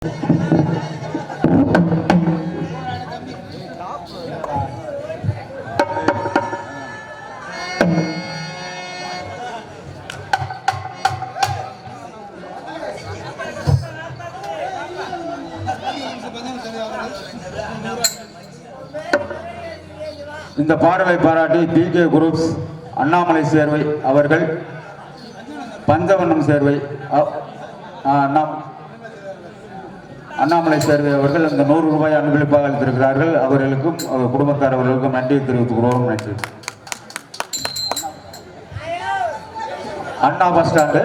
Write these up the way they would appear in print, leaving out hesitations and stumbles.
இந்த பாடலை பாராட்டி பிகே குரூப்ஸ் அண்ணாமலை சேர்வை அவர்கள் பஞ்சவண்ணம் சேர்வை அண்ணாமலை சேர்வை அவர்கள் இந்த 100 ரூபாய் அன்பளிப்பாக அளித்திருக்கிறார்கள். அவர்களுக்கும் குடும்பத்தார் அவர்களுக்கும் நன்றி தெரிவித்துக் கொள்வோம். நன்றி. அண்ணா பஸ் ஸ்டாண்டு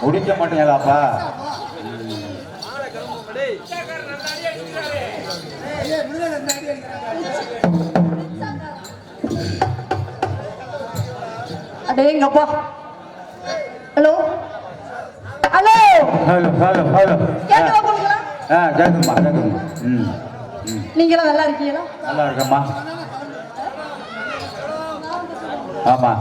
முடிக்க மாட்டீங்களாப்பா? அடேங்கப்பா. Hello hello hello hello hello கேக்குமா? நீங்களாம் நல்லா இருக்கீங்களா? நல்லா இருக்கம்மா. ஆமா.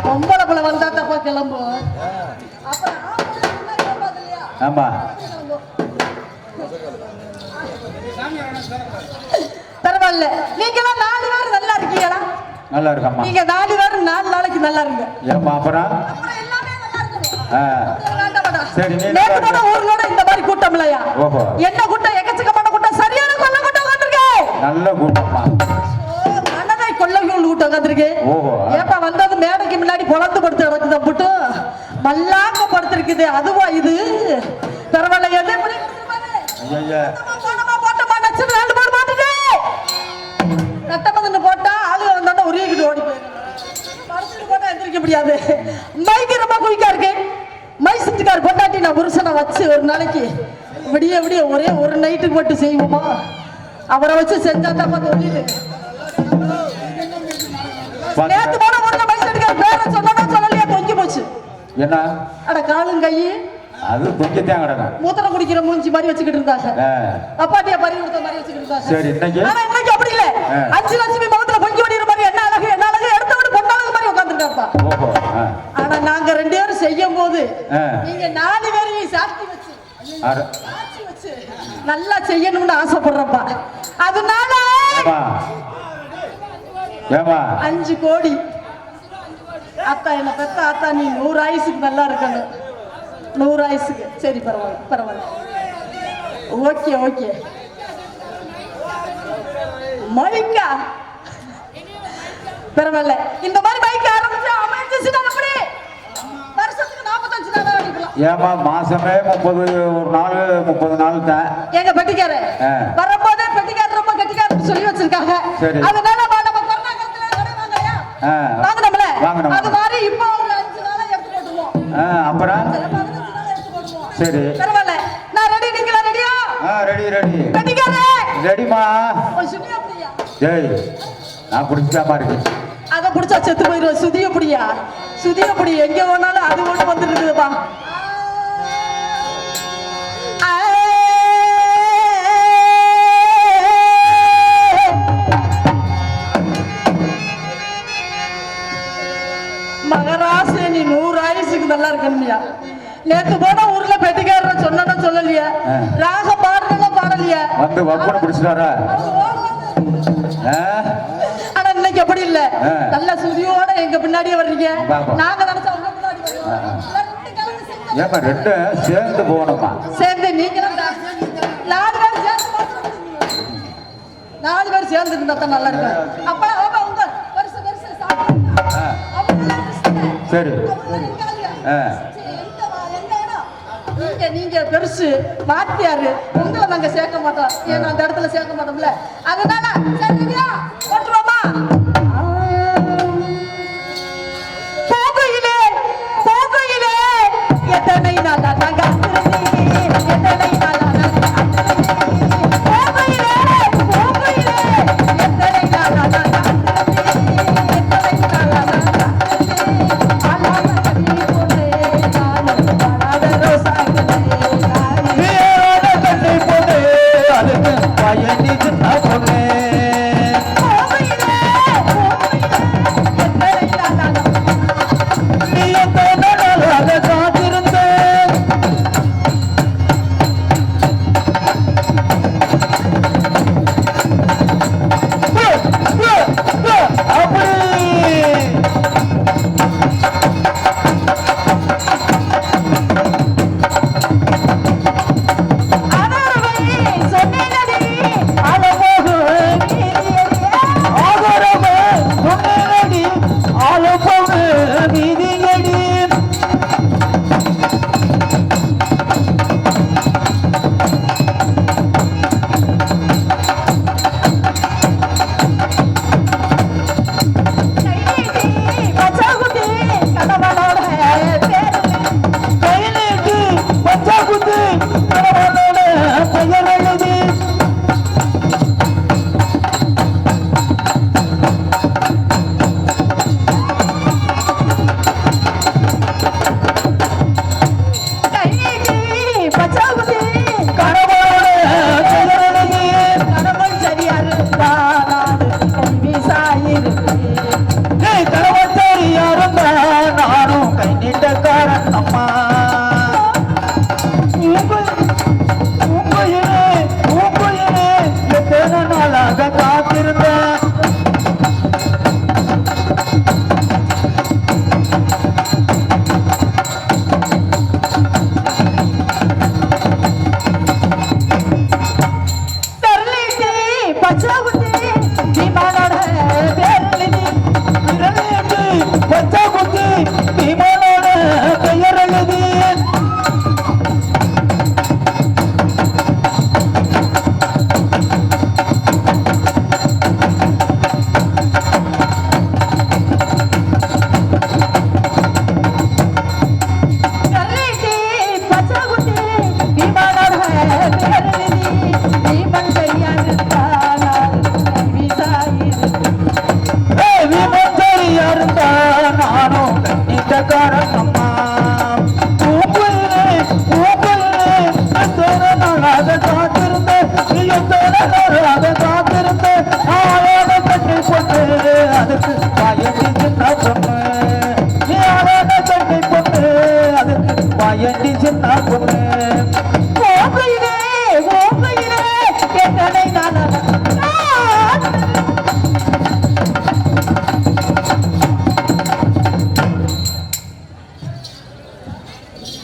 பொம்பளை புள்ள வந்தா தப்பா கிளம்பும். ஆமா பரவாயில்ல. நீங்க 4 பேர் நல்லா இருக்கீங்களா? நல்லா இருக்கம்மா. நீங்க 4 பேர் 4 நாளைக்கு நல்லா இருங்க. ஏமா அப்புறம் எல்லாமே நல்லா இருக்கணும். சரி. நேத்து ஊர்லோட இந்த மாதிரி கூட்டம் இல்லையா? என்ன கூட்டம்? எக்கச்சக்கமான கூட்டம். சரியான கொள்ள கூட்டம் வந்திருக்கு. நல்ல கூட்டம்மா. மனதை கொள்ளைகள் கூட்டம் வந்திருக்கு. ஏப்பா வந்தது மேடைக்கு முன்னாடி பொழந்து படுத்து கிடக்குது. போட்டு மல்லாக்க படுத்திருக்குது. அதுவா இது? பரவாயில்ல. எதை போட்டா ஆளுக வந்தா உருவிக்கிட்டு ஓடி போயிடும். போட்டா எந்திரிக்க முடியாது. மைக்கு ரொம்ப குயிக்கா இருக்கு. மைசூட்டுக்கார் பொண்டாட்டி நான் புருஷனை வச்சு ஒரு நாளைக்கு விடிய விடிய ஒரே ஒரு நைட்டுக்கு மட்டும் செய்வோமா? அவரை வச்சு செஞ்சா தான் சொல்லிடு. நேத்து போன ஊர்ல மைசூட்டுக்கார் பேரை சொன்னா சொல்லலையா? தொங்கி போச்சு. என்ன? அட காலும் கையி அது தொங்கித்தான் கிடக்கும். மூத்திரம் குடிக்கிற மூஞ்சி மாதிரி வச்சுக்கிட்டு இருந்தாங்க. அப்பாட்டியா பறி கொடுத்த மாதிரி வச்சுக்கிட்டு இருந்தாங்க. சரி. இன்னைக்கு அப்படி இல்ல. 5 லட்சுமி முகத்துல பொங்கி வடிகிற மாதிரி என்ன அழகு என்ன அழகு எடுத்து விட்டு பொண்ணாளு மாதிரி உட்காந்துருக்காப்பா. ஆனா நாங்க 2 பேரும் செய்யும் போது நீங்க 4 பேரையும் சாட்சி வச்சு நல்லா செய்யணும்னு ஆசைப்படுறப்பா. அதனால 5 கோடி அத்தா என்ன பெத்த அத்தா நீ 100 ஆயுசுக்கு நல்லா இருக்கணும். 100 ஆயுசுக்கு. சரி பரவாயில்ல. ஓகே. மைக்கா பரவாயில்ல. இந்த மாதிரி மைக் ஆரம்பிச்சு அமைஞ்சிச்சுனா எப்படி? வருஷத்துக்கு 45 நாள் அடிக்கலாம். ஏமா மாசமே 30 நாள் தான். எங்க பெட்டிக்கார வரும்போதே பெட்டிக்கார ரொம்ப கெட்டிக்காரன்னு சொல்லி வச்சிருக்காங்க. அதனால நம்ம கொரோனா காலத்துல கடை வாங்கலையா? வாங்கணும்ல. அது மாதிரி இப்போ ஒரு 5 நாளா எடுத்து போடுவோம். அப்புறம் சரி பரவாயில்ல. நான் ரெடி. நீங்களா ரெடியா? ரெடி. பெட்டிக்கார ரெடிமா. சுதியா புடியா? டேய் நான் குடிச்சாமா இருக்கு. அத புடிச்சா செத்து போயிடுவ. சுதிய புடி எங்க வேணாலும் அது ஒண்ணு வந்துருக்குதுப்பா. மகராசே நீ 100 ஆயுசுக்கு நல்லா இருக்கணும்யா. நேத்து போன ஊர்ல பெட்டிக்காரர் சொன்னா சொல்லலையா? ராக பாடலையா? வந்து வப்பன பிடிச்சிட்டாரா? ஆனா இன்னைக்கு எப்படி இல்ல நல்ல சுதியோட எங்க பின்னாடியே வர்றீங்க நாங்க நினைச்சா உங்க பின்னாடி ஏமா ரெண்டு சேர்ந்து போகணுமா சேர்ந்து நீங்களும் 4 பேர் சேர்ந்து இருந்தா தான் நல்லா இருக்கும் அப்ப உங்க வருஷ சரி நீங்க பெருசு வாத்தியாரு உங்களை நாங்க சேர்க்க மாட்டோம் ஏன்னா அந்த இடத்துல சேர்க்க மாட்டோம்ல அதனால சரியா போட்டுருவோமா போகையிலே போகையிலே எத்தனை நாளா நாங்க எத்தனை நாளா போகையிலே போகையிலே எத்தனை நாளா நாங்க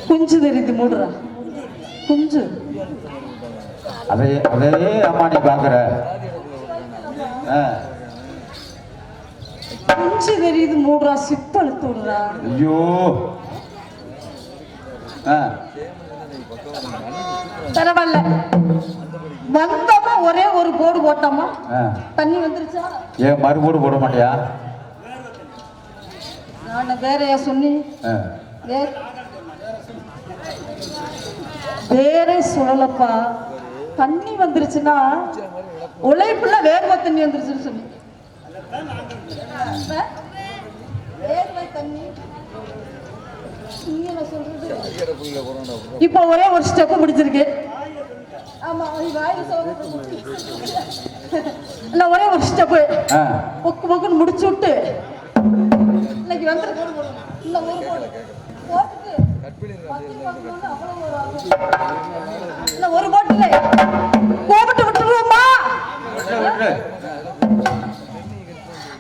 குஞ்சு தெரியுது மூடுறா குஞ்சு அதே அதே அம்மா நீ பாக்குற குஞ்சு தெரியுது மூடுறா சிப்பழுத்து விடுறா ஐயோ பரவாயில்ல வந்தோமா ஒரே ஒரு போடு போட்டோமா தண்ணி வந்துருச்சா ஏன் மறுபோடு போட மாட்டியா நான் வேறையா சொன்னி வேற சொல்லலப்பா தண்ணி வந்துருச்சுன்னா உழைப்புல வேர்வை தண்ணி வந்துருச்சுன்னு சொல்லி வேர்வை தண்ணி இப்ப ஒரே ஒரு ஸ்டெப் முடிச்சிருக்கு ஆமா ஒரே ஒரு ஸ்டெப் பொக்கு பொக்குன்னு முடிச்சு விட்டு இன்னைக்கு வந்து ஒரு போட்டுல கூப்பிட்டு விட்டுருவோமா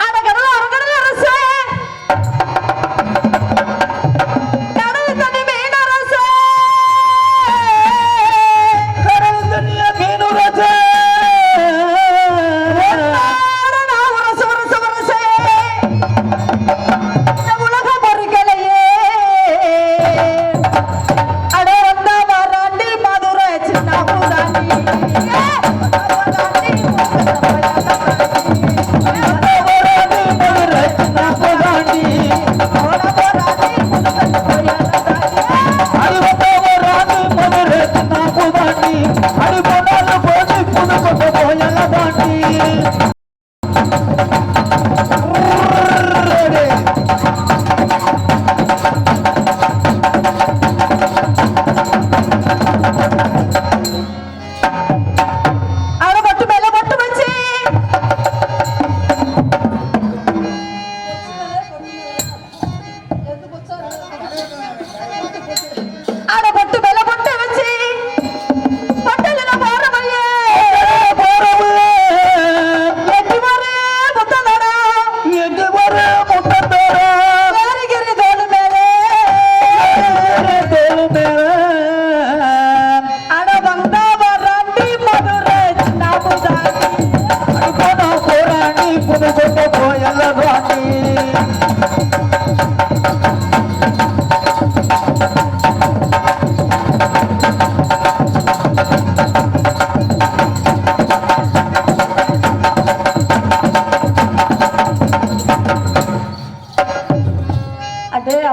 அட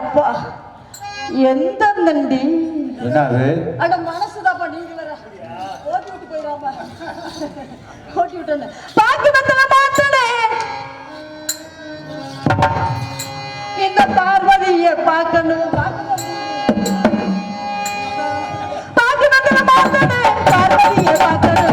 அப்பா எந்த நண்டி என்னது அட மனசுதாப்பா நீங்க வேற ஓட்டி விட்டு போயிடாம ஓட்டி விட்டு பாக்கி வந்தல மாட்டனே இந்த பார்வதியை பார்க்கணும் பாக்கி வந்தல மாட்டனே பார்வதியை பார்க்கணும்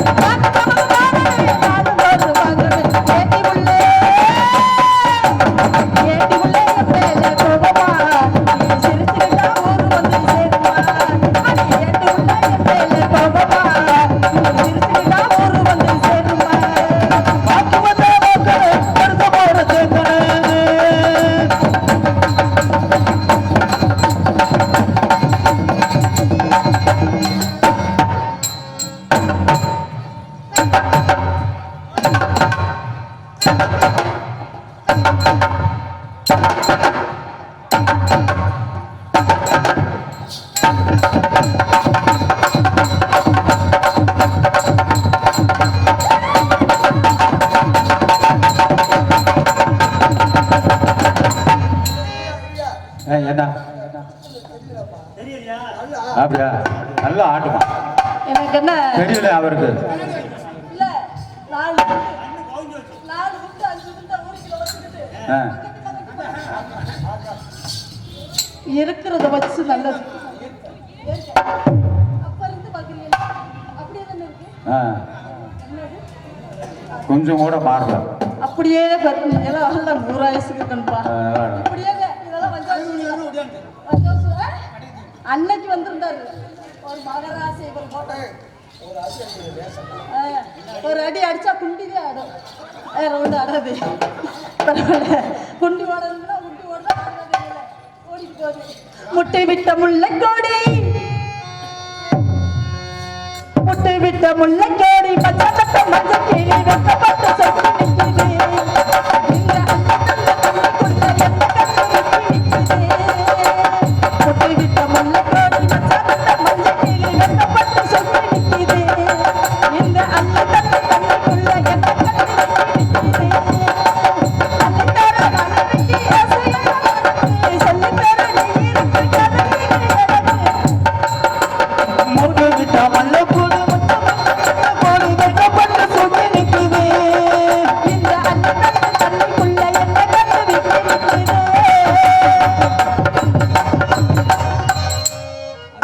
என்ன அப்படியா நல்லா ஆட்டுமா எனக்கு என்ன தெரியல அவருக்கு இல்ல நாலு குண்டு 5 குண்டு ஊருக்குள்ள வச்சிட்டு இருக்கிறத வச்சு நல்லது அப்ப இருந்து பாக்குறீங்க அப்படியே தானே இருக்கு கொஞ்சம் கூட மாறல அப்படியே எல்லாம் நல்ல 100 வயசுக்கு கண்பா அப்படியே இதெல்லாம் அன்னைக்கு வந்திருந்தாரு ஒரு மகராசி இவர் போட்டோ ஒரு அடி அடிச்சா குண்டிதே ஆடும் வேற ஒன்று ஆடாது பரவாயில்ல குண்டி ஓடணும்னா குண்டி ஓடுறா ஓடிட்டு போகுது முட்டை விட்ட முல்லைக்கோடி முட்டை விட்ட முல்லைக்கோடி பச்சை மஞ்சள் கிளி வெட்டப்பட்டு சொட்டு நிற்கிறது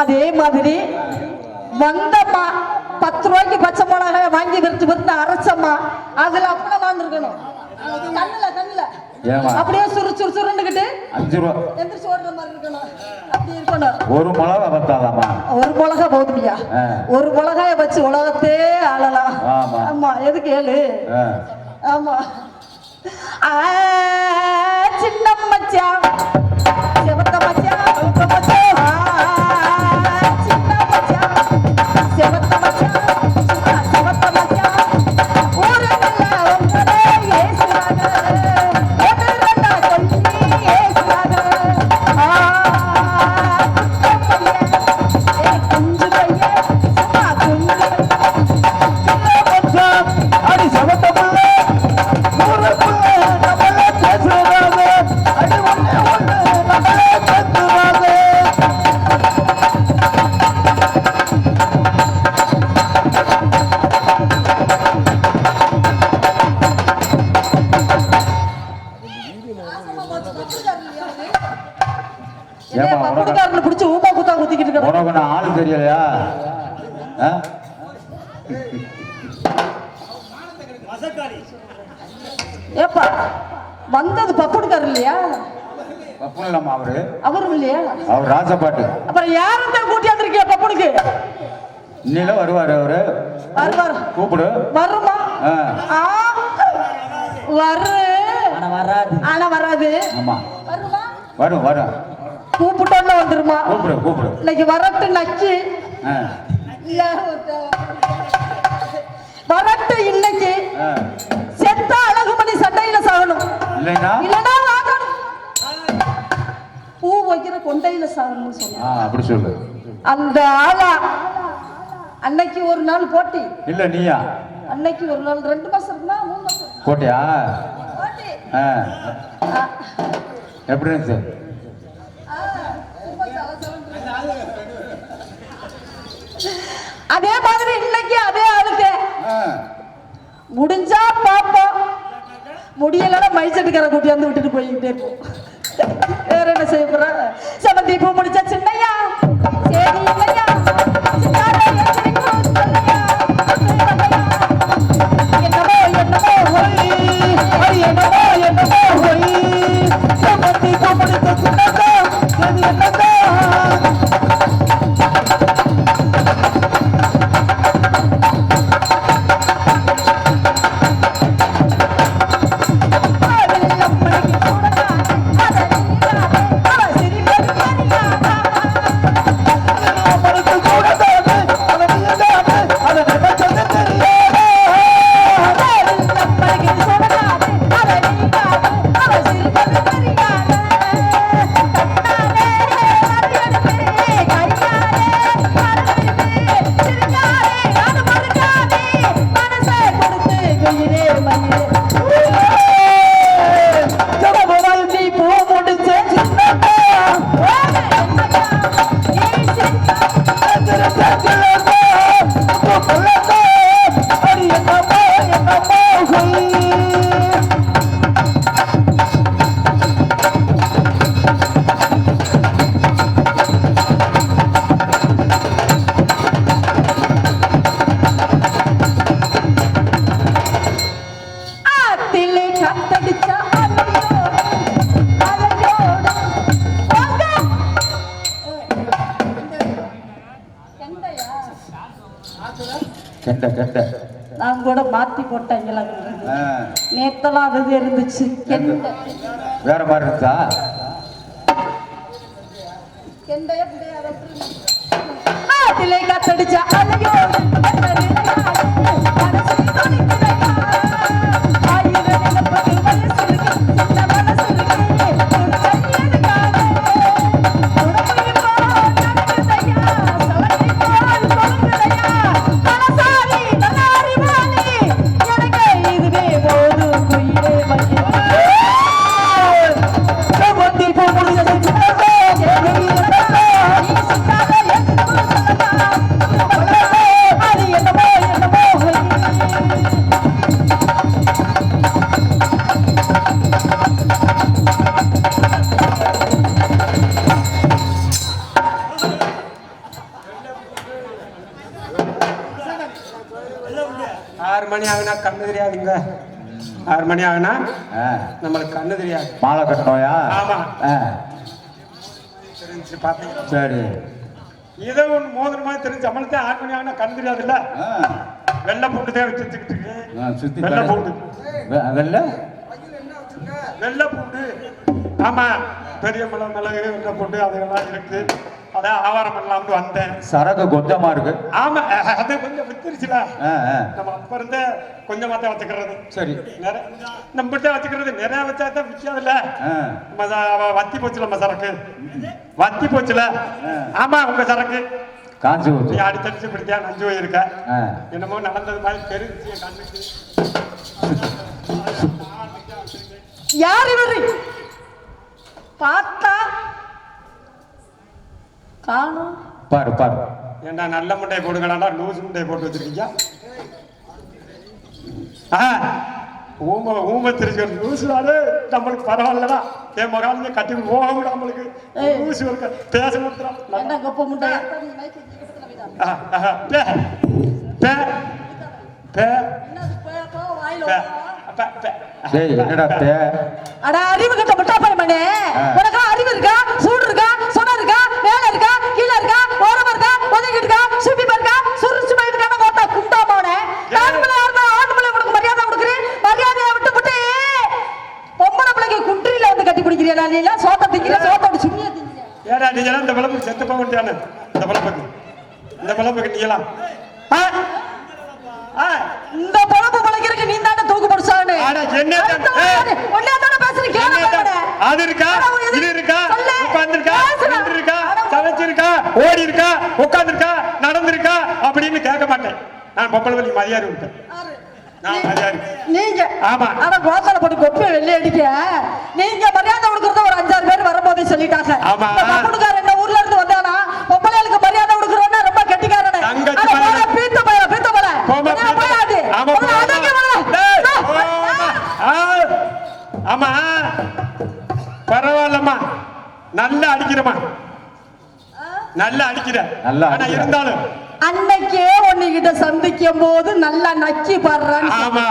அதே மாதிரி வந்தம்மா 10 ரூபாய்க்கு பச்சை மிளகாய் வாங்கி விருந்து அரைச்சம்மா அதுல அப்பளம் வாங்கிருக்கணும் கண்ணுல அப்படியே சுருண்டுகிட்டு 5 ரூபா எந்திரிச்சு ஓடுற மாதிரி இருக்கணும் அப்படி இருக்கணும் ஒரு மிளகா பத்தாதாமா ஒரு மிளகா போதுமியா ஒரு மிளகாய வச்சு உலகத்தே ஆளலாம் ஆமா எதுக்கு ஏழு ஆமா சின்ன மச்சான் செவத்த மச்சான் ஆளு தெரியலையா ஏப்பா வந்தது பப்புடுக்காரு இல்லையா பப்புன் இல்லம்மா அவரும் இல்லையா அவர் ராஜபாட்டு அப்புறம் யாரும் கூட்டியாந்துருக்கியா பப்புனுக்கு இன்னில வருவாரு அவரு வருவார் கூப்பிடு வருமா ஆனா வராது ஆமா வருமா வரும் கூப்பிட்டோன்னு வந்துருமா கூப்பிடு இன்னைக்கு வரட்டு நச்சு வரட்டு இன்னைக்கு செத்த அழகுமணி சண்டையில சாகணும் இல்லைன்னா பூ வைக்கிற கொண்டையில சாகணும்னு சொன்னா அப்படி சொல்லு அந்த ஆளா அன்னைக்கு ஒரு நாள் போட்டி இல்ல நீயா அன்னைக்கு ஒரு நாள் 2 மாசம் இருக்குன்னா 3 மாசம் போட்டியா போட்டி எப்படி இருந்துச்சு முடிஞ்சா பாப்போம், முடியலன்னா மைசெட்டுக்கார கூட்டியாந்து விட்டுட்டு போய்கிட்டே இருப்போம். வேற என்ன செய்ய போற? செவந்தி பூ முடிச்ச சின்னையா சரி இல்லையா சின்னாட ஏற்றிருக்கோம் சொல்லையா. என்னமோ என்னமோ ஒய் என்னமோ என்னமோ ஒய் செவந்தி பூ முடிச்ச சின்னதா அது என்னதா. நான் கூட மாத்தி போட்டேன். நேத்தெல்லாம் அது இருந்துச்சு. வேற மாதிரி இருக்கா? காத்தடிச்சா அலையோ கண்ணு தெரியாதுங்க. 6 மணி ஆகுனா நம்மளுக்கு கண்ணு தெரியாது. மாலை கட்டணும்யா? ஆமா. தெரிஞ்சு பாத்தீங்க. சரி. ஏதோ ஒன்று மோதிர மாதிரி தெரிஞ்சு நம்மளுக்கு 6 மணி ஆகுனா கண்ணு தெரியாதுல்ல. வெள்ளை பூண்டு தான் வச்சுக்கிட்டு இருக்கு. வெள்ளை பூண்டு. வெள்ளை பூண்டு. ஆமா, பெரிய மிளகு வெள்ளை பூண்டு அதெல்லாம் இருக்கு. அதான் ஆவாரம் பண்ணலாம்னு வந்தேன். சரக்கு கொஞ்சமா இருக்கு. ஆமா, அது கொஞ்சம் வித்துருச்சுல. நம்ம அப்ப இருந்தே கொஞ்சமா தான் வச்சுக்கிறது. சரி, நம்ம கிட்ட வச்சுக்கிறது நிறைய வச்சா தான் விற்காதுல்ல. வத்தி போச்சுல நம்ம சரக்கு. வத்தி போச்சுல. ஆமா, உங்க சரக்கு காஞ்சி போச்சு. நீ அடிச்சடிச்சு பிடிச்சா நஞ்சு போயிருக்க. என்னமோ நடந்தது மாதிரி தெரிஞ்சு கண்ணுக்கு. யார் இவரு? பார்த்தா காணும். பாரு பாரு. ஏண்டா நல்ல முட்டையை போடுங்கடா, லூஸ் முட்டையை போட்டு வச்சிருக்கீங்க. ஊமை தெரிஞ்சு லூசு வாடு. நம்மளுக்கு பரவாயில்லடா. என் மகாலிங்க கட்டி போக நம்மளுக்கு லூசு இருக்க பேச கொடுத்துறான். அறிவு கட்ட முட்டா பையனே, உனக்கு அறிவு இருக்கா? சூடு இருக்கா? சொன்ன இருக்கா? மேல இருக்கா? கீழ இருக்கா? ஓரமா இருக்கா? ஒதுங்கிட்டு இருக்கா? சுப்பி இருக்கா? சுருச்சு போயிட்டு இருக்கா? கோட்டா குண்டா போனே. ஆண்பிள்ளை யாருன்னா ஆண்பிள்ளை உனக்கு மரியாதை கொடுக்குறேன். மரியாதையை விட்டு விட்டு பொம்பளை பிள்ளைக்கு குன்றியில வந்து கட்டி பிடிக்கிறீங்களா? நீ எல்லாம் சோத்த திங்கிற சோத்தோட சுண்ணியா திங்கிற. ஏடா நீ எல்லாம் இந்த விளம்பரம் செத்து போக வேண்டியானு. இந்த விளம்பரம் நீ எல்லாம் இந்த பொழப்பு பழக்கிறதுக்கு நீ தானே தூக்கு படிச்சானே. ஒன்னே தானே பேசுறீங்க. அது இருக்கா, இது இருக்கா, உட்கார்ந்திருக்கா, நின்றுருக்கா, சமைச்சிருக்கா, ஓடி இருக்கா, உட்கார்ந்திருக்கா, நடந்திருக்கா அப்படின்னு கேட்க மாட்டேன். நான் பொம்பளை வழி மரியாதை விட்டேன். நீங்க ஆமா, ஆனா கோத்தால போட்டு கொப்பை வெள்ளை அடிக்க நீங்க மரியாதை கொடுக்கறத ஒரு 5-6 பேர் வரும்போதே சொல்லிட்டாங்க. பொண்ணுக்கார இந்த ஊர்ல இருந்து வந்தானா பொம்பளைகளுக்கு மரியாதை கொடுக்கறவனா ரொம்ப கெட்டிக்காரனே. பீத்த பைய போயாது. நல்லா அடிக்கிற நல்லா ஆனா அடிக்கிற. இருந்தாலும் அன்னைக்கே உன்கிட்ட சந்திக்கும் போது நல்லா நக்கி பாடுறான்னு ஆமா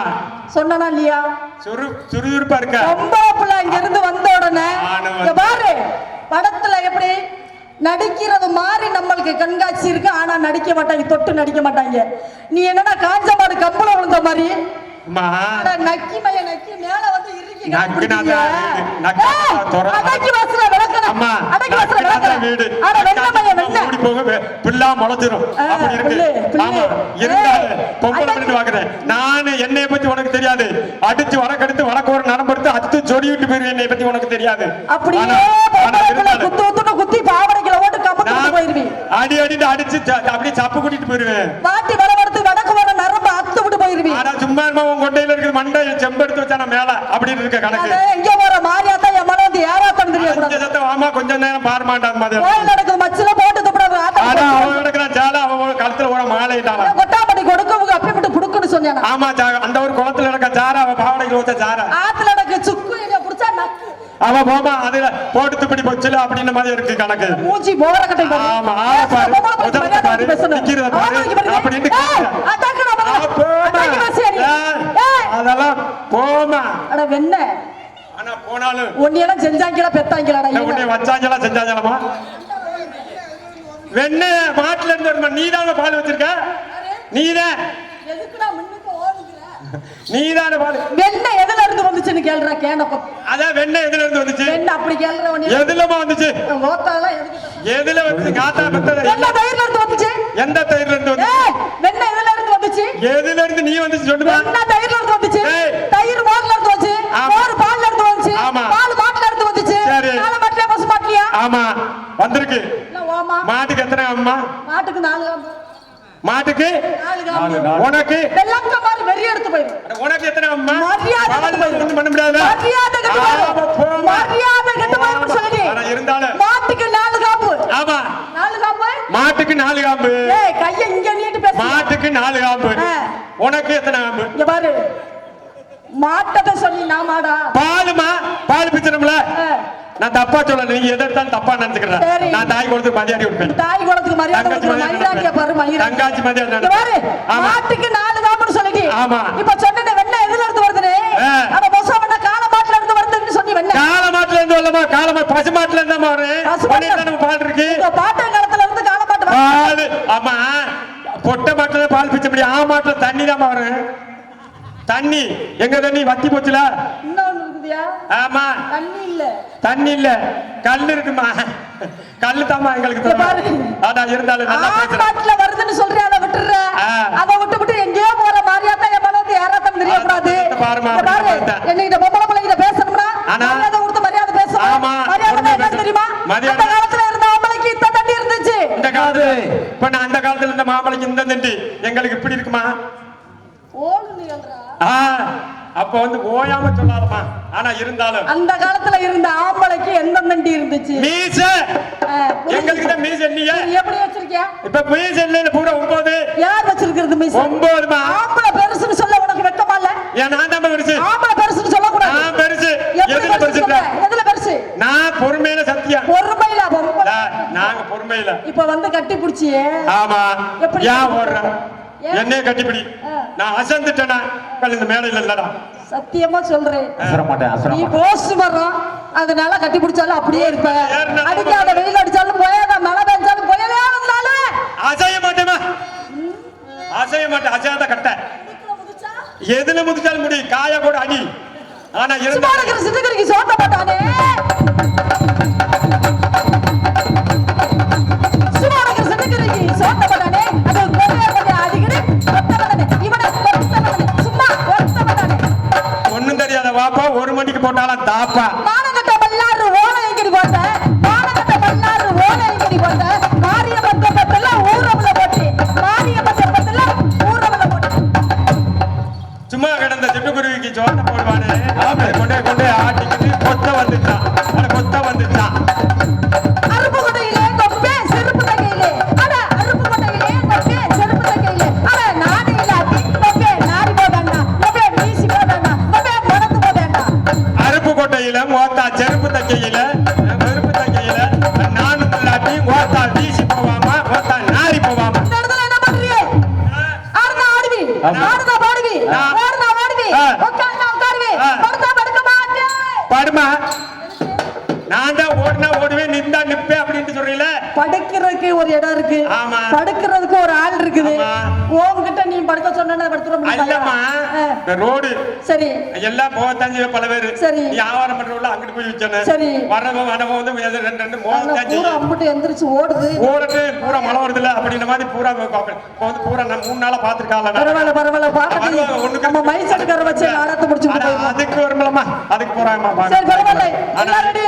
சொன்னா இல்லையா? சுறுசுறுப்பா இருக்க பொம்பளை இங்க இருந்து வந்த உடனே ஆனவன். இங்க பாரு படத்துல எப்படி நடிக்கிறது மாதிரி நம்மளுக்கு கண்காட்சி இருக்கு. ஆனா நடிக்க மாட்டாங்க, தொட்டு நடிக்க மாட்டாங்க. நீ என்னன்னா காஞ்ச மாடு கம்பள விழுந்த மாதிரி அம்மா அட நக்கி மைய நக்கி மேல வந்து இறுக்கி நக்கினாதா வீடு, நக்கினாதா துறை. அடக்கி வாசல விளக்கணும். அம்மா அடக்கி வாசல நக்கினாதா விளக்கணும். வீடு. அட வெண்ண மைய வெண்ண ஓடி போக பிள்ளா முளைச்சிரும் அப்படி இருக்கு. பிள்ளை, பிள்ளை. ஆமா இருந்தாலும் ஏய், பொம்பளை பண்ணி பாக்குறேன். நானு என்னைய பத்தி உனக்கு தெரியாது. அடிச்சு வடக்கெடுத்து வடக்கு ஒரு நடம்படுத்து அத்து சொடி விட்டு போயிருவேன். என்னைய பத்தி உனக்கு தெரியாது. அப்படியே ஆனா பொம்பளை இருந்தாலும் குத்து குத்துன்னு குத்தி பாவடைக்குள்ள ஓட்டு கம்பத்து நான் போயிருவீ. அடி அடிட்டு அடிச்சு அப்படியே சப்பு கூட்டிட்டு போயிருவேன். வாட்டி வரவடுத்து வடக்கு வர நரம்பு அத்து விட்டு போயிருவீ. ஆனா சும்மா உன் கொண்டையில இருக்குது மண்டை செம்பெடுத்து வச்சா நான் மேல அப்படின்னு இருக்க கணக்கு. அட எங்க போற மாரியாத்தா என் மன வந்து யாராத்தான் தெரியாது. அஞ்சு சத்தம் ஆமா கொஞ்ச நேரம் பார மாட்டான் மாதிரி. கோயில் நடக்குது மச்சில போட்டு துப்புறாரு ஆனா ஆத்தா. அவன் எடுக்கிறான் சேலை அவன் கழுத்துல ஒரு மாலையிட்டான். கொட்டாப்படி கொடுக்கவுங்க அப்படி விட்டு புடுக்குன்னு சொன்னானா. ஆமா அந்த ஒரு குளத்துல நடக்க சாரா அவன் பாவடைக்கு வச்ச சாரா ஆத்துல நடக்க சுக்கு இங்க புடிச்சா நக்கு. அவன் போமா அதுல போட்டு துப்படி போச்சுல அப்படின்னு மாதிரி இருக்கு கணக்கு. மூஞ்சி போற கட்டை பாரு. ஆமா ஆமா பாரு உதறத பாரு நிக்கிறத பாரு அப்படின்னு அதெல்லாம் போமா. அட வெண்ண ஆனா போனாலும் ஒன்னியெல்லாம் செஞ்சாங்களா பெத்தாங்களாடா உன்னை வச்சாங்களா செஞ்சாங்களா வெண்ண மாட்டுல இருந்து வருமா? நீதான பால் வச்சிருக்க? நீதான் எதுக்குடா முன்னுக்கு ஓடுகிற? நீதான பால். வெண்ண எதுல இருந்து வந்துச்சுன்னு கேளுடா கேனப்ப. அதான் வெண்ண எதுல இருந்து வந்துச்சு? வெண்ண அப்படி கேளுற ஒண்ணே. எதுலமா வந்துச்சு? ஓத்தால எதுக்கு? எதுல வந்து காத்தா பத்தல? வெண்ண தயிர்ல இருந்து வந்துச்சு. எந்த தயிர்ல இருந்து வந்து? ஏய் வெண்ண எதுல இருந்து வந்துச்சு? எதுல இருந்து நீ வந்துச்சு சொல்லுமா? வெண்ண தயிர்ல இருந்து வந்துச்சு. ஏய். தயிர் மோர்ல இருந்து வந்துச்சு. ஆமா. மோர் பால்ல இருந்து வந்துச்சு. ஆமா. பால் மாட்டுல இருந்து வந்துச்சு. சரி. நாள மாட்டுல பசு மாட்டுலயா? ஆமா வந்திருக்கு. இல்ல ஓமா. மாட்டுக்கு எத்தனை அம்மா? மாட்டுக்கு 4 காம்பு. மாட்டுக்கு 4 காம்பு. உனக்கு வெள்ளக்க மாதிரி வெறி எடுத்து போயிரு. உனக்கு எத்தனை அம்மா? மரியாதை பால் ஒண்ணும் பண்ண முடியாது. மரியாதை கெட்டு போயிரு. மரியாதை கெட்டு போயிரு சொல்லுடி. ஆனா இருந்தாலும் மாட்டுக்கு 4 காம்பு. ஆமா 4 காம்பு. மாட்டுக்கு 4 காம்பு. ஏய் கைய இங்க நீட்டு பேசு. மாட்டுக்கு 4 காம்பு. உனக்கு எத்தனை காம்பு? இங்க பாரு. மாட்டத சொல்லி நான் மாடா. பாலுமா பால் பிச்சனம்ல. நான் தப்பா சொல்ல நீங்க எதை எடுத்தாலும் தப்பா சரி. நினைச்சுக்கிறேன். நான் தாய் குளத்துக்கு மரியாதை கொடுப்பேன். தாய் குலத்துக்கு மரியாதை தங்கச்சி கொடுக்கணும். மயிராக்கிய பாரு மயிரா. தங்காச்சி மரியாதை இங்க பாரு. ஆமா. மாட்டுக்கு 4 காம்புன்னு சொல்லிட்டி. ஆமா. இப்ப சொன்னே வெண்ண எதுல இருந்து வருதுனே? அட மொச வெண்ண காள மாட்டுல இருந்து வருதுன்னு சொல்லி வெண்ண. கால மாட்டுல இருந்து வரலமா? கால பசு மாட்டுல இருந்தா வரும். பசு மாட்டுல- உடனே நம்ம பால் இருக்கு. இந்த பாட்டன் காலத்துல இருந்து காள மாட்டு வருது. பால் ஆமா பொட்டை மாட்டுல பால் பிச்ச முடியும். ஆ மாட்டுல தண்ணி தான் வரும். தண்ணி எங்க தண்ணி வத்தி போச்சுல? இன்னொன்னு இருக்குதியா? ஆமா தண்ணி இல்ல. தண்ணி இல்ல கல் இருக்குமா? கல்லு தாமா எங்களுக்கு இங்க பாரு. ஆனா இருந்தாலும் நல்லா பேசுறேன். மாட்டுல வருதுன்னு சொல்றே அதை விட்டுற. ஆ. அதை விட்டு எங்கேயோ போற மாதிரியாத்தான் என் மனது யாராத்தான் தெரியக்கூடாது. பாருமா, இங்க பாரு. பார்த்தேன். என்னைகிட்ட பொம்பளை பிள்ளைகிட்ட பேசணும்னா ஆனா- மரியாதை கொடுத்து மரியாதை பேசணும். ஆமா. மரியாதை உண்மை என்ன தெரியுமா? மரியாதை. அந்த காலத்துல இருந்த ஆம்பளைக்கு இத்த தண்ணி இருந்துச்சு. இந்த காலத்துல இப்ப நான் அந்த காலத்துல இருந்த மாப்பிளைக்கு இந்த தண்டி எங்களுக்கு இப்படி இருக்குமா? ஓடு நீ சொல்றா. அப்ப வந்து ஓயாம சொல்லாதமா. ஆனா இருந்தாலும் அந்த காலத்துல இருந்த ஆம்பளைக்கு எந்த தண்டி இருந்துச்சு? மீச எங்களுக்கு தான் மீச இல்லையே. நீ எப்படி வச்சிருக்கியா? இப்ப மீச இல்ல பூரா 9. யார் வச்சிருக்கிறது மீச? 9மா. ஆம்பளை பெருசுன்னு சொல்ல உனக்கு வெட்கமா இல்ல? ஏன் நான் தான் பெருசு. ஆம்பளை பெருசுன்னு சொல்ல கூடாது. நான் பெருசு. எப்படி எதுல பெருசு சொல்ற? பெருசு? எதுல பெருசு? நான் பொறுமையில சத்தியம். பொறுமையில பொம்பளை. நாங்க பொறுமையில. இப்ப வந்து கட்டி புடிச்சியே. ஆமா எப்படி? ஏன் ஓடுற? ஏன்? என்னைய கட்டிப்பிடி. நான் அசந்துட்டேனா இந்த மேடையில இல்லடா. சத்தியமா சொல்றேன். அசர மாட்டேன் அசர நீ மாட்டேன். போஸ்ட் வர்றோம் அதனால கட்டி பிடிச்சாலும் அப்படியே இருப்ப. ஏறுனா- அடிக்காத வெயில் அடிச்சாலும் போயாத மழை பெஞ்சாலும் போயவே இருந்தால அசைய மாட்டேமா? அசைய மாட்டேன். அசையாத கட்ட எதுல முதிச்சாலும் முடியும். காய கூட அடி. ஆனா சும்மா இருந்தா இருக்கிற சிட்டுக்குருவிக்கு சோத்த போட்டானே. சும்மா இருக்கிற சிட்டுக்குருவிக்கு சோத்த போட்டானே. அது கொலையா கொலையா அடிக்கடி கொத்த போட்டானே. இவனை கொத்த போட்டானே. சும்மா கொத்த போட்டானே. ஒண்ணும் தெரியாத வாப்பா 1 மணிக்கு போட்டாலும் தாப்பா. மானங்கட்ட பல்லாறு ஓலை எங்கடி போட்ட? மானங்கட்ட பல்லாறு ஓலை எங்கடி போட்ட? மாரியம்மன் தெப்பத்துல ஊரவுல போட்டு. மாரியம்மன் தெப்பத்துல ஊரவுல போட்டு. சும்மா கிடந்த சிட்டுக்குருவிக்கு சோத்த போடுவானே கொண்டே கொண்டே ஆட்டிக்கிட்டு கொத்த வந்துட்டான். ஆடுனா பாடுவி ஆடுனா பாடுவி உட்கார்ந்தா உட்காருவி படுத்தா படுக்க மாட்டே பாடுமா நான் தான் ஓடுனா ஓடுவேன் நின்றா நிப்பேன் அப்படின்னு சொல்றீல படுக்கிறதுக்கு ஒரு இடம் இருக்கு ஆமா படுக்கிறதுக்கு ஒரு ஆள் இருக்குது உன்கிட்ட நீ படுக்க சொன்னா படுத்துற இல்லம்மா இந்த ரோடு சரி எல்லாம் போகத்தான் பல பேரு சரி நீ வியாபாரம் பண்றவங்கள அங்கிட்டு போய் வச்சானே சரி வரவன் வரவன் வந்து ரெண்டு ரெண்டு மோகம் பூரா அம்பிட்டு எந்திரிச்சு ஓடுது ஓடுது பூரா மழை வருதுல அப்படின்ற மாதிரி பூரா வந்து பூரா நான் 3 நாளா பாத்துருக்காங்க பரவாயில்ல பரவாயில்ல பாக்க நம்ம மைசட்டுக்கார வச்சு நாடத்தை முடிச்சு அதுக்கு வருமலமா அதுக்கு போறாங்கம்மா சரி பரவாயில்ல எல்லாம் ரெடி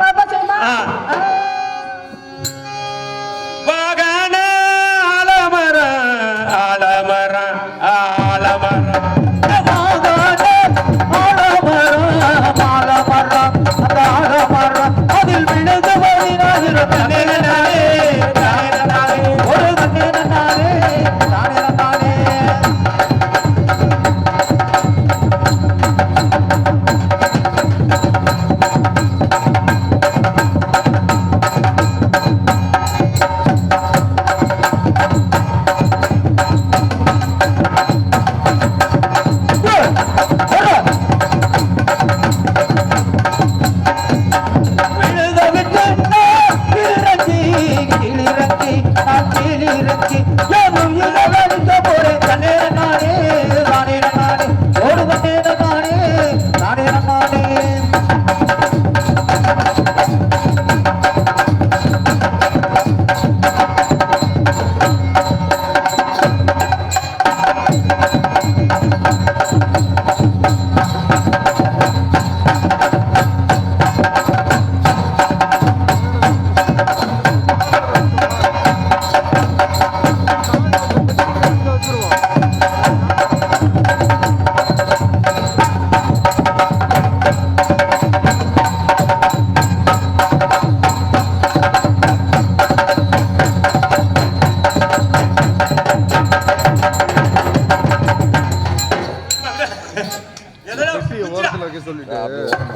பாப்பா சொல்லுமா வாகன ஆலமர ஆலமர ஆலமர அதில் விழுந்து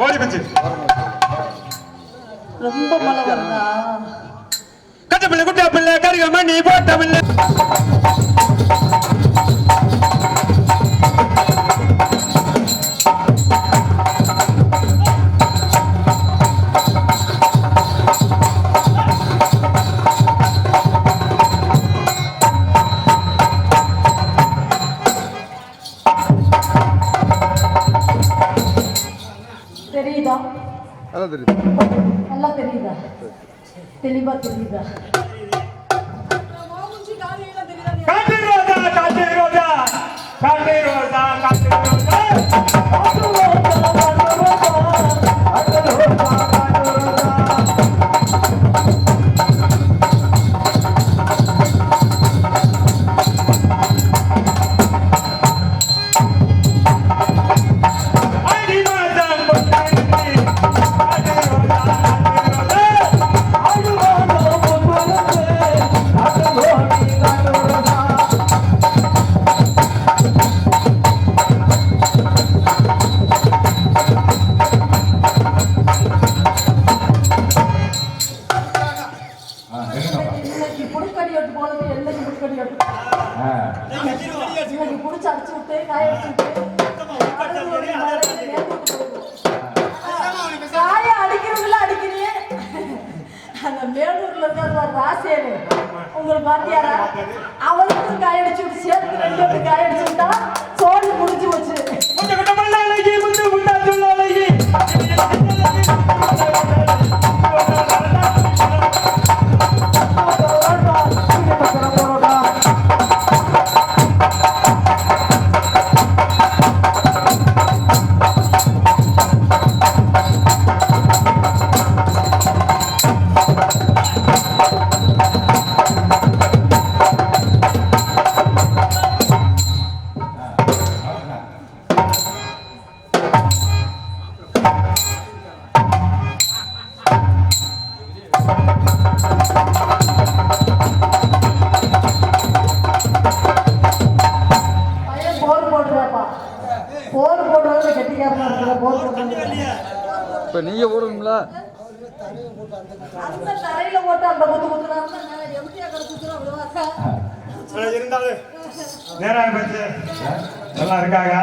ஓடி பஞ்சு ரொம்ப மழை வருதா கட்ட பிள்ளை குட்டா பிள்ளை கருகமா நீ போட்ட பிள்ளை தெரியுதா நல்லா தெரியுது நல்லா தெரியுதா தெளிவா தெரியுதா காட்டு ரோஜா காட்டு ரோஜா காட்டு ரோஜா காட்டு ரோஜா உங்களுக்கு பாத்தியாரா அவளுக்கும் காயடிச்சு விட்டு சேர்த்து 2 பேருக்கு காயடிச்சு விட்டா சோழி முடிஞ்சு வச்சு இப்போ நீங்கள் போடணும்ல அந்த தரையில போட்டு அந்த குத்து குத்துறாங்க இருந்தாலும் நேரம் போச்சு நல்லா இருக்காங்க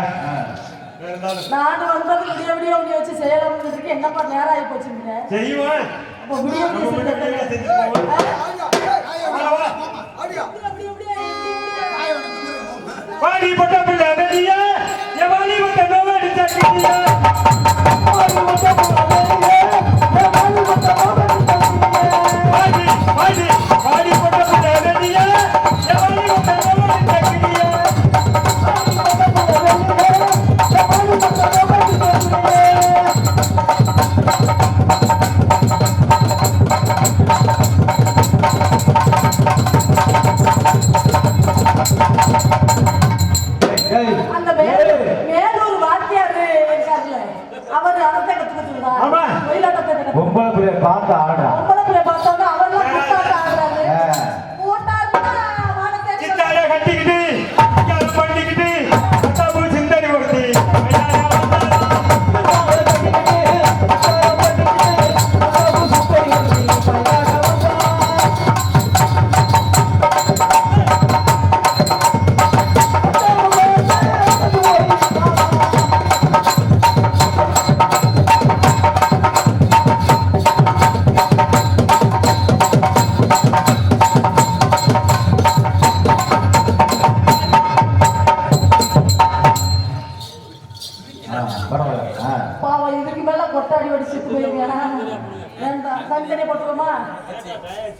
நான் வந்தது விடிய விடிய உன்னை வச்சு செய்யலாம்னு இருக்கு. என்னப்பா நேரம் ஆகி போச்சுங்க. செய்வோம் அப்போ விடிய விடிய பாடி போட்ட பிள்ளை வெளியே எவாலி போட்ட நோவடி தக்கியா பாடி பாடி பாடி போட்ட பிள்ளை வெளியே எவாலி போட்ட நோவடி தக்கியா அந்த மேலூர் வாத்தியாரு இருக்காருல்ல, அவர் அதத்தை கத்துக்கிட்டு ஆமா. ஒயிலாட்டத்தை பொம்பளை பிள்ளைய பார்த்து ஆடுறா. பொம்பளை பிள்ளை பார்த்தோன்னா அவர்லாம் கூட்டாட்ட ஆடுறாரு. கூட்டாட்டா வானத்தை சித்தாலே கட்டிக்கிட்டு யார பண்ணிக்கிட்டு அத்தாபு சிந்தடி கொடுத்து பாவம் இதுக்கு மேல கொட்டாடி வடிச்சுட்டு போயிருங்க. வேண்டாம், தனித்தனியா போட்டுக்கோமா?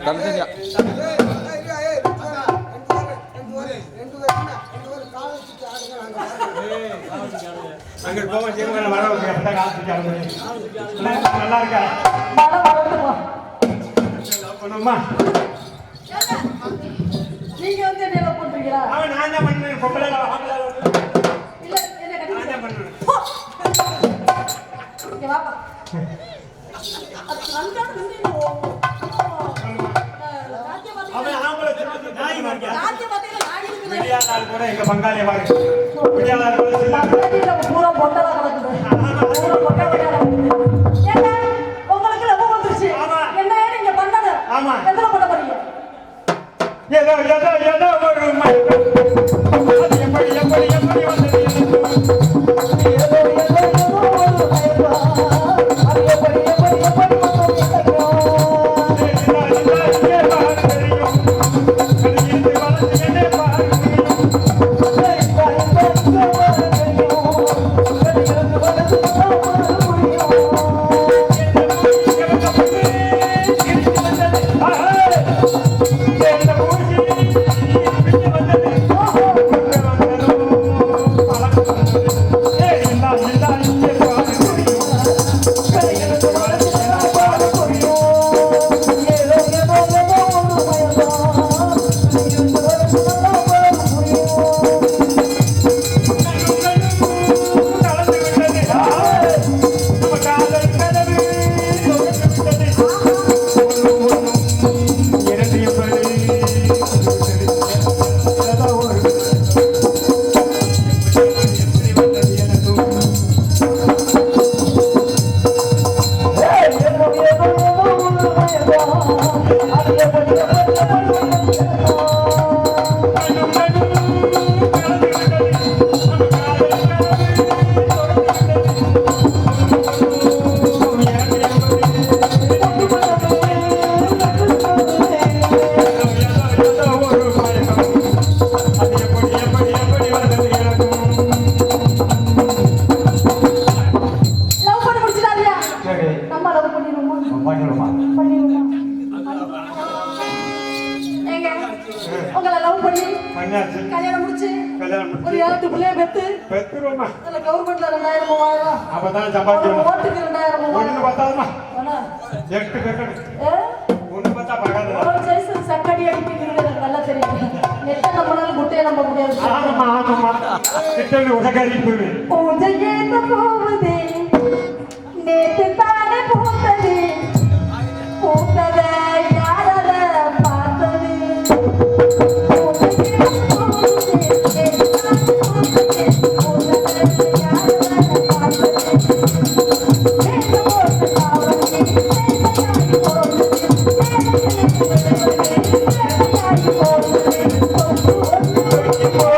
தனித்தனியா அங்க போக ஜீவன வர நல்லா இருக்கா மழை வரட்டுமா? பண்ணுமா நீங்க வந்து என்ன பண்றீங்களா? அவன் நான் தான் பண்ணேன் பொம்பளை இல்ல என்ன நான் கட்டி தான் பண்ணேன் இங்க வாப்பா. அது அஞ்சாவது நின்னு அவன் ஆம்பளை நாய் மாதிரி ராஜ்ய பாத்தீங்கன்னா நாய் இருக்குது. விடியாதால் கூட எங்க பங்காளிய பாரு விடியாதால் கூட பக்கத்துல பூரா பொட்டலா கிடக்குது. பூரா பொட்டை பொட்டையா கிடக்குது. ஏங்க, உங்களுக்கு லவ் வந்துருச்சு. ஆமா. என்ன நீங்க பண்ணது? ஆமா. எதுல பண்ண போறீங்க? ஏதோ ஏதோ ஏதோ ஒரு அது எப்படி எப்படி எப்படி வந்தது ஏதோ ஏதோ ஒரு கைவா. அது எப்படி எப்படி எப்படி வந்தது? உங்களை லவ் பண்ணி கல்யாணம் முடிச்சு ஒரு 7 பிள்ளைய பெத்து பெத்துருமா அதுல கவர்மெண்ட்ல 2000 3000 அப்பதான் சம்பாதிக்கணும் ஓட்டுக்கு 2000 ஒண்ணு பத்தாதுமா அண்ணா 8 பெக்கணும் ஒண்ணு பத்தா பகாது ஒரு சைஸ் சக்கடி அடிக்கிறது எனக்கு நல்லா தெரியும் நெட்ட நம்மளால குட்டையை நம்ப முடியாது ஆமா ஆமா கிட்டே உதகாரி போய் பூஜையே போகுதே நேத்து தானே பூத்தது பூத்ததை யாரால பார்த்தது Oh,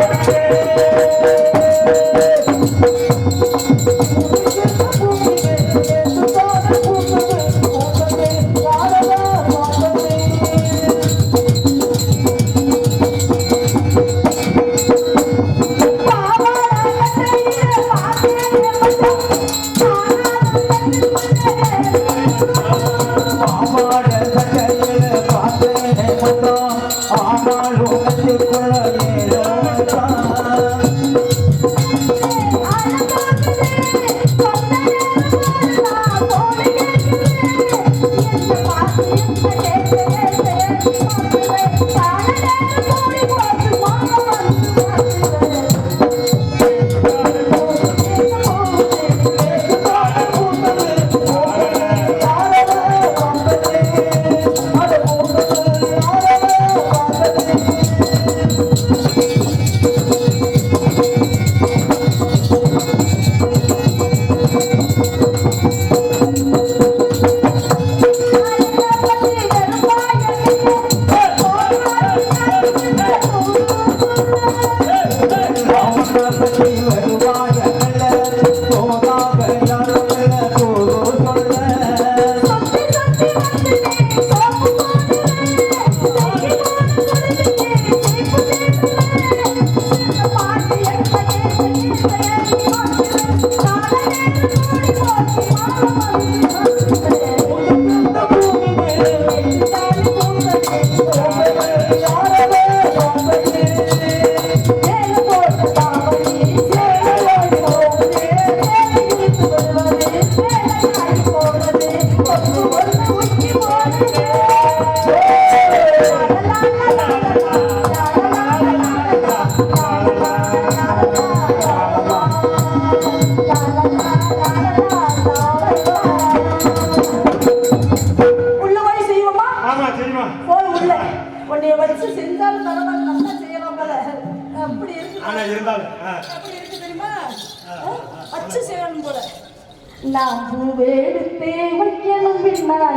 நான் பூவெடுத்தே வைக்கணும் பின்னாலே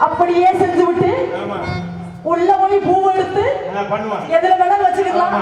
அப்படியே செஞ்சு விட்டு உள்ள போய் பூ எடுத்து எதுல வேணாலும் வச்சுக்கலாம்.